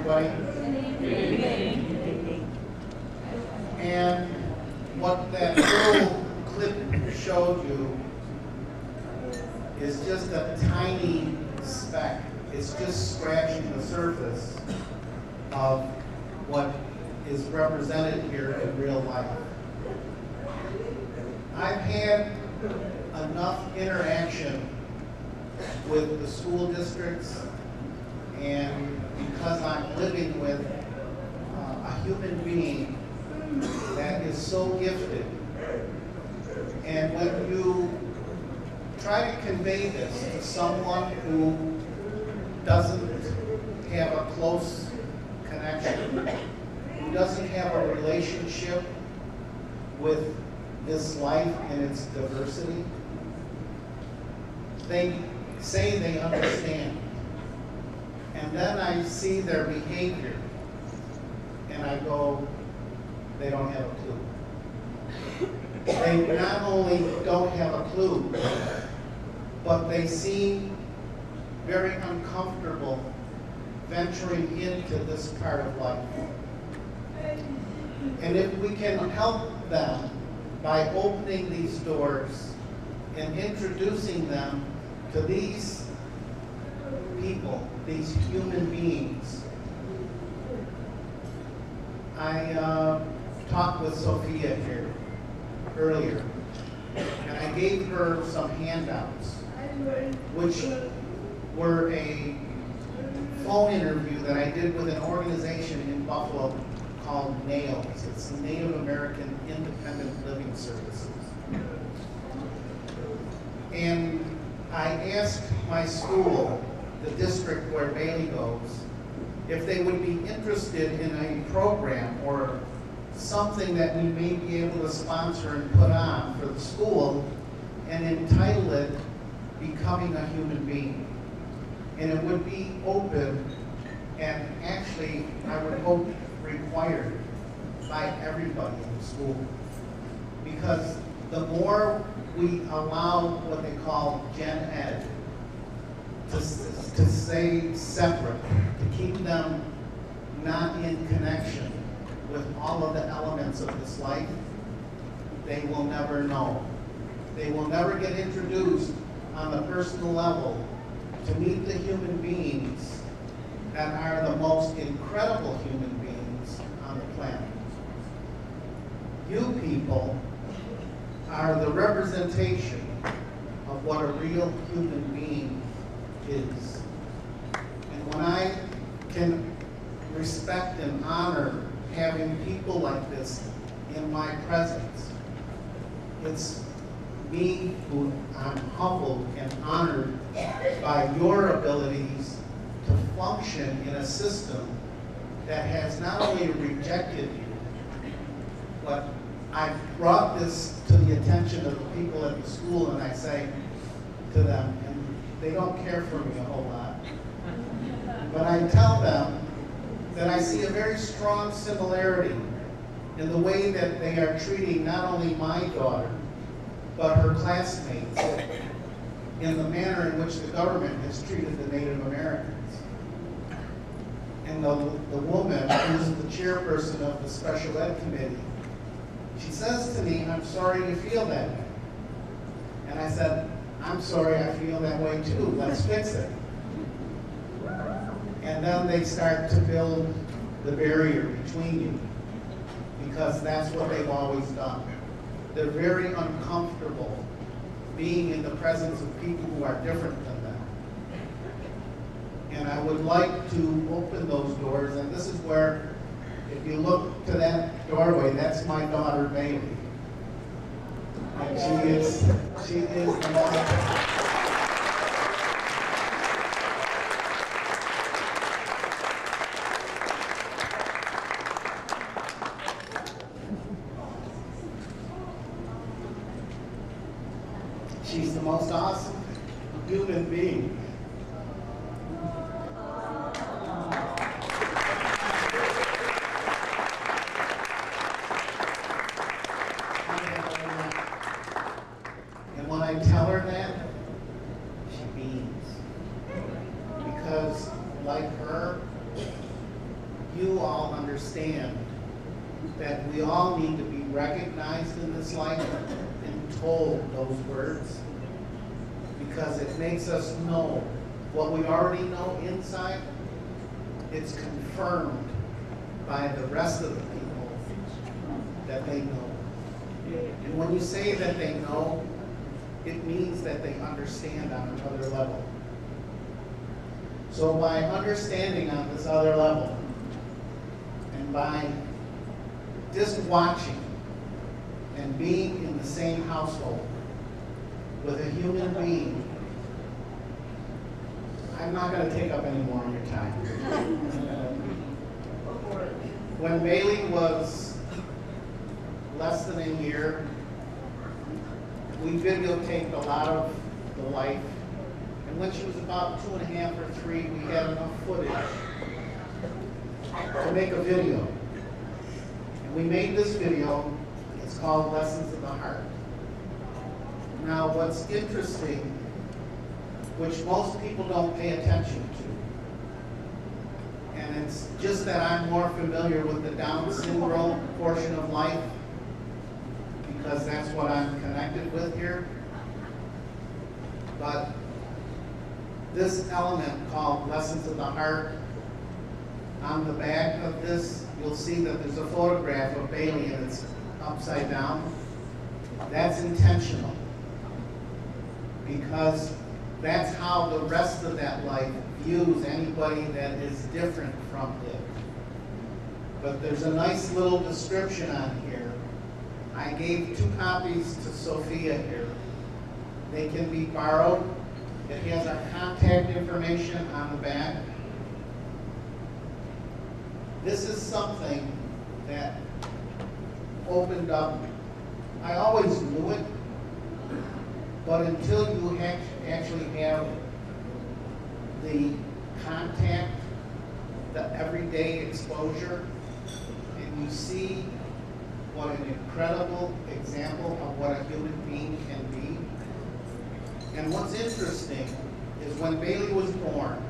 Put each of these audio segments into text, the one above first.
everybody. And what that little clip showed you is just a tiny speck. It's just scratching the surface of what is represented here in real life. I've had enough interaction with the school districts, and because I'm living with a human being that is so gifted, and when you try to convey this to someone who doesn't have a close connection, who doesn't have a relationship with this life and its diversity, they say they understand. And then I see their behavior and I go, they don't have a clue. They not only don't have a clue, but they seem very uncomfortable venturing into this part of life. And if we can help them by opening these doors and introducing them to these people, these human beings. I talked with Sophia here earlier, and I gave her some handouts, which were a phone interview that I did with an organization in Buffalo called NAILS. It's Native American Independent Living Services. And I asked my school, the district where Bailey goes, if they would be interested in a program or something that we may be able to sponsor and put on for the school and entitle it Becoming a Human Being. And it would be open and actually, I would hope, required by everybody in the school. Because the more we allow what they call Gen Ed to stay separate, to keep them not in connection with all of the elements of this life, they will never know. They will never get introduced on the personal level to meet the human beings that are the most incredible human beings on the planet. You people are the representation of what a real human being is. And when I can respect and honor having people like this in my presence, it's me who I'm humbled and honored by your abilities to function in a system that has not only rejected you, but I've brought this to the attention of the people at the school, and I say to them, and they don't care for me a whole lot, but I tell them that I see a very strong similarity in the way that they are treating not only my daughter, but her classmates, in the manner in which the government has treated the Native Americans. And the woman who's the chairperson of the special ed committee, she says to me, "I'm sorry you feel that way." And I said, "I'm sorry I feel that way too, let's fix it." And then they start to build the barrier between you, because that's what they've always done. They're very uncomfortable being in the presence of people who are different than them. And I would like to open those doors, and this is where, if you look to that doorway, that's my daughter Bailey. And she is the most... She's the most awesome human being. And when I tell her that, she beams. Because like her, recognized in this life and told those words, because it makes us know what we already know inside. It's confirmed by the rest of the people that they know. And when you say that they know, it means that they understand on another level. So by understanding on this other level, and by just watching and being in the same household with a human being, I'm not going to take up any more of your time. When Bailey was less than a year, we videotaped a lot of the life. And when she was about 2.5 or 3, we had enough footage to make a video. And we made this video. It's called Lessons of the Heart. Now, what's interesting, which most people don't pay attention to, and it's just that I'm more familiar with the Down syndrome portion of life, because that's what I'm connected with here. But this element called Lessons of the Heart, on the back of this, you'll see that there's a photograph of Bailey and it's upside down. That's intentional, because that's how the rest of that life views anybody that is different from it. But there's a nice little description on here. I gave 2 copies to Sophia here. They can be borrowed. It has our contact information on the back. This is something that opened up. I always knew it, but until you actually have the contact, the everyday exposure, and you see what an incredible example of what a human being can be. And what's interesting is when Bailey was born,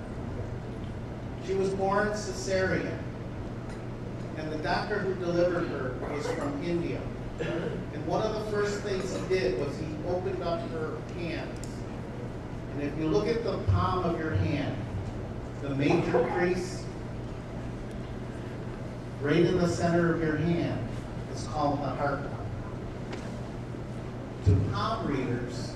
she was born cesarean. And the doctor who delivered her was from India. And one of the first things he did was he opened up her hands. And if you look at the palm of your hand, the major crease, right in the center of your hand, is called the heart. To palm readers,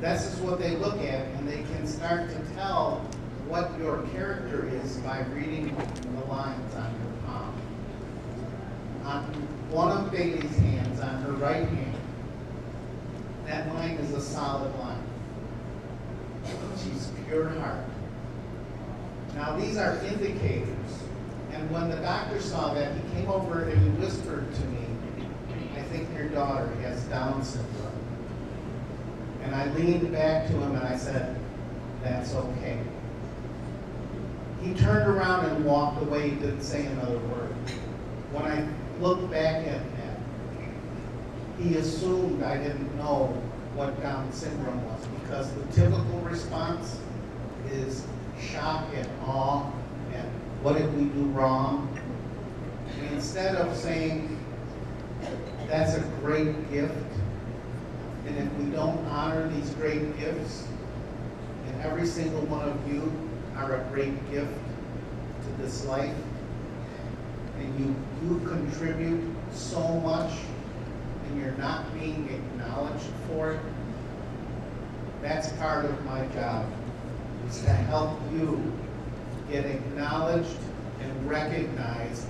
this is what they look at, and they can start to tell what your character is by reading the lines on your palm. On one of Bailey's hands, on her right hand, that line is a solid line. She's pure heart. Now these are indicators. And when the doctor saw that, he came over and he whispered to me, "I think your daughter has Down syndrome." And I leaned back to him and I said, "That's okay." He turned around and walked away. He didn't say another word. When I looked back at that, he assumed I didn't know what Down syndrome was, because the typical response is shock and awe and what did we do wrong? And instead of saying, that's a great gift, and if we don't honor these great gifts, and every single one of you are a great gift to this life, and you contribute so much, and you're not being acknowledged for it, that's part of my job, is to help you get acknowledged and recognized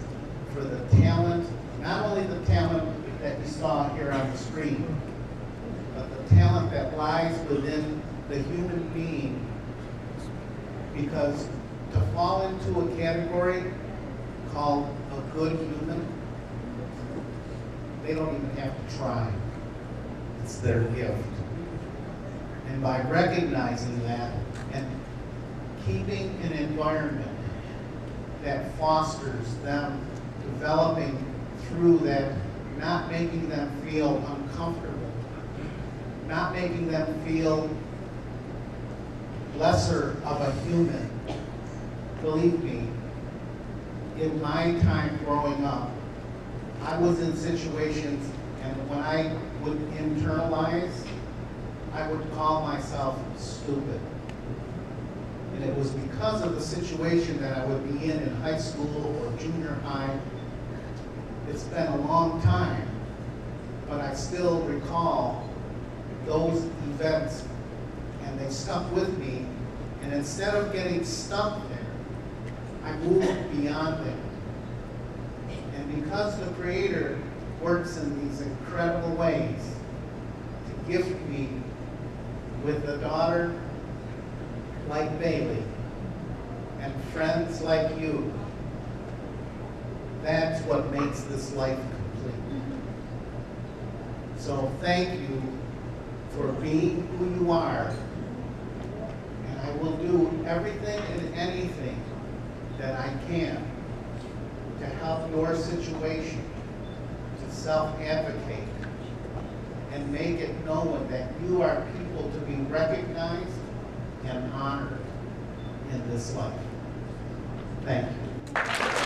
for the talent, not only the talent that you saw here on the screen, but the talent that lies within the human being. Because to fall into a category called a good human, they don't even have to try. It's their gift. And by recognizing that and keeping an environment that fosters them developing through that, not making them feel uncomfortable, not making them feel lesser of a human. Believe me, in my time growing up, I was in situations, and when I would internalize, I would call myself stupid. And it was because of the situation that I would be in high school or junior high. It's been a long time, but I still recall those events, and they stuck with me. And instead of getting stuck there, I moved beyond it. And because the Creator works in these incredible ways to gift me with a daughter like Bailey and friends like you, that's what makes this life complete. So thank you for being who you are, and I will do everything and anything that I can to help your situation, to self-advocate, and make it known that you are people to be recognized and honored in this life. Thank you.